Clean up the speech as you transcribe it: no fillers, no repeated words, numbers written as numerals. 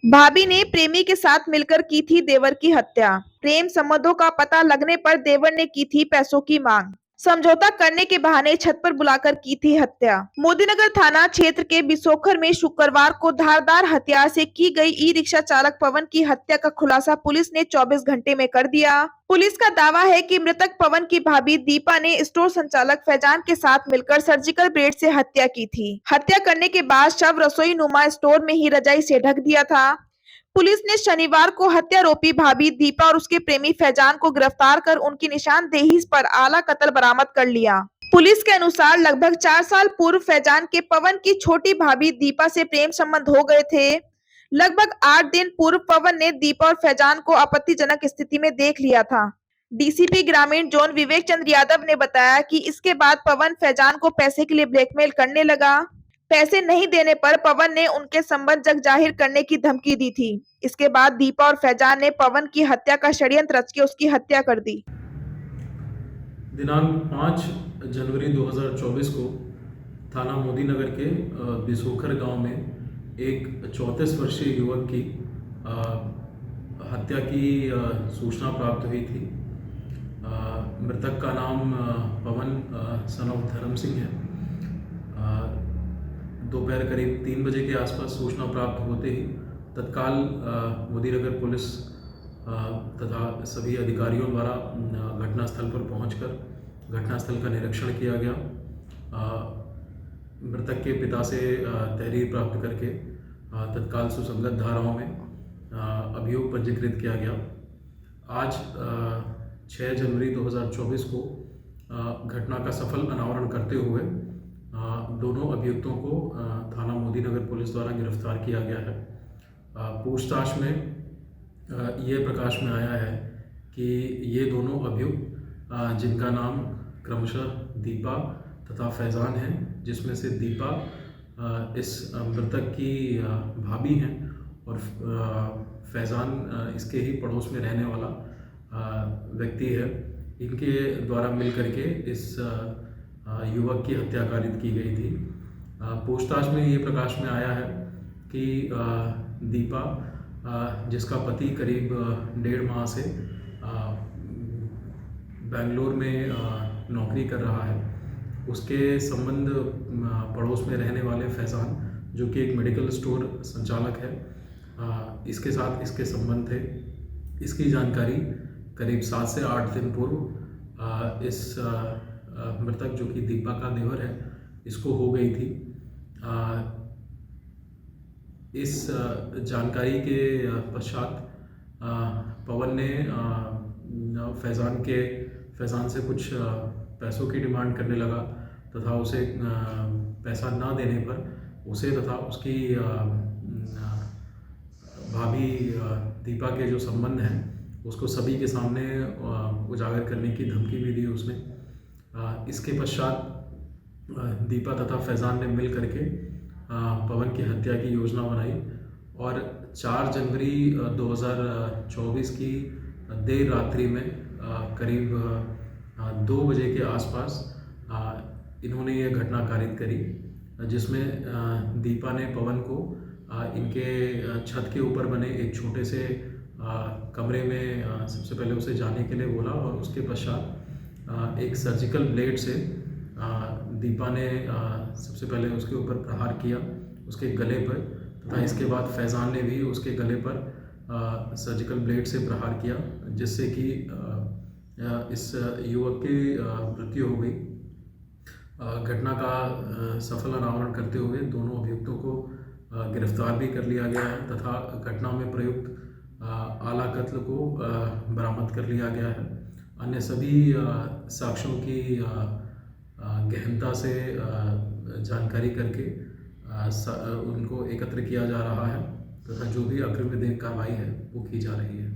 भाभी ने प्रेमी के साथ मिलकर की थी देवर की हत्या। प्रेम संबंधों का पता लगने पर देवर ने की थी पैसों की मांग। समझौता करने के बहाने छत पर बुलाकर की थी हत्या। मोदीनगर थाना क्षेत्र के बिसोखर में शुक्रवार को धारदार हथियार से की गई ई रिक्शा चालक पवन की हत्या का खुलासा पुलिस ने 24 घंटे में कर दिया। पुलिस का दावा है कि मृतक पवन की भाभी दीपा ने स्टोर संचालक फैजान के साथ मिलकर सर्जिकल ब्लेड से हत्या की थी। हत्या करने के बाद शव रसोई नुमा स्टोर में ही रजाई से ढक दिया था। पुलिस ने शनिवार को हत्यारोपी भाभी दीपा और उसके प्रेमी फैजान को गिरफ्तार कर उनकी निशानदेही पर आला कत्ल बरामद कर लिया। पुलिस के अनुसार लगभग 4 साल पूर्व फैजान के पवन की छोटी भाभी दीपा से प्रेम संबंध हो गए थे। लगभग 8 दिन पूर्व पवन ने दीपा और फैजान को आपत्तिजनक स्थिति में देख लिया था। डीसीपी ग्रामीण जोन विवेक चंद्र यादव ने बताया कि इसके बाद पवन फैजान को पैसे के लिए ब्लैकमेल करने लगा। पैसे नहीं देने पर पवन ने उनके संबंध जग जाहिर करने की धमकी दी थी। इसके बाद दीपा और फैजान ने पवन की हत्या का षड्यंत्र रच के उसकी हत्या कर दी। दिनांक 5 जनवरी 2024 को थाना मोदीनगर के बिसोखर गांव में एक 34 वर्षीय युवक की हत्या की सूचना प्राप्त हुई थी। मृतक का नाम पवन सन ऑफ धर्म सिंह है। दोपहर करीब 3 बजे के आसपास सूचना प्राप्त होते ही तत्काल मोदीनगर पुलिस तथा सभी अधिकारियों द्वारा घटनास्थल पर पहुंचकर घटनास्थल का निरीक्षण किया गया। मृतक के पिता से तहरीर प्राप्त करके तत्काल सुसंगत धाराओं में अभियोग पंजीकृत किया गया। आज 6 जनवरी 2024 को घटना का सफल अनावरण करते हुए दोनों अभियुक्तों को थाना मोदीनगर पुलिस द्वारा गिरफ्तार किया गया है। पूछताछ में ये प्रकाश में आया है कि ये दोनों अभियुक्त जिनका नाम क्रमशः दीपा तथा फैजान है, जिसमें से दीपा इस मृतक की भाभी हैं और फैजान इसके ही पड़ोस में रहने वाला व्यक्ति है। इनके द्वारा मिल करके इस युवक की हत्या कारित की गई थी। पूछताछ में ये प्रकाश में आया है कि दीपा जिसका पति करीब 1.5 माह से बेंगलोर में नौकरी कर रहा है, उसके संबंध पड़ोस में रहने वाले फैजान जो कि एक मेडिकल स्टोर संचालक है, इसके साथ इसके संबंध थे। इसकी जानकारी करीब 7 से 8 दिन पूर्व इस मृतक जो कि दीपा का देवर है, इसको हो गई थी। इस जानकारी के पश्चात पवन ने फैजान से कुछ पैसों की डिमांड करने लगा तथा उसे पैसा ना देने पर उसे तथा उसकी भाभी दीपा के जो संबंध हैं उसको सभी के सामने उजागर करने की धमकी भी दी उसने। इसके पश्चात दीपा तथा फैजान ने मिल करके पवन की हत्या की योजना बनाई और 4 जनवरी 2024 की देर रात्रि में करीब 2 बजे के आसपास इन्होंने ये घटना कारित करी, जिसमें दीपा ने पवन को इनके छत के ऊपर बने एक छोटे से कमरे में सबसे पहले उसे जाने के लिए बोला और उसके पश्चात एक सर्जिकल ब्लेड से दीपा ने सबसे पहले उसके ऊपर प्रहार किया, उसके गले पर, तथा इसके बाद फैजान ने भी उसके गले पर सर्जिकल ब्लेड से प्रहार किया, जिससे कि इस युवक की मृत्यु हो गई। घटना का सफल अनावरण करते हुए दोनों अभियुक्तों को गिरफ्तार भी कर लिया गया है तथा घटना में प्रयुक्त आला कत्ल को बरामद कर लिया गया है। अन्य सभी साक्ष्यों की गहनता से जानकारी करके उनको एकत्र किया जा रहा है तथा जो भी अग्रिम विधिक कार्रवाई है वो की जा रही है।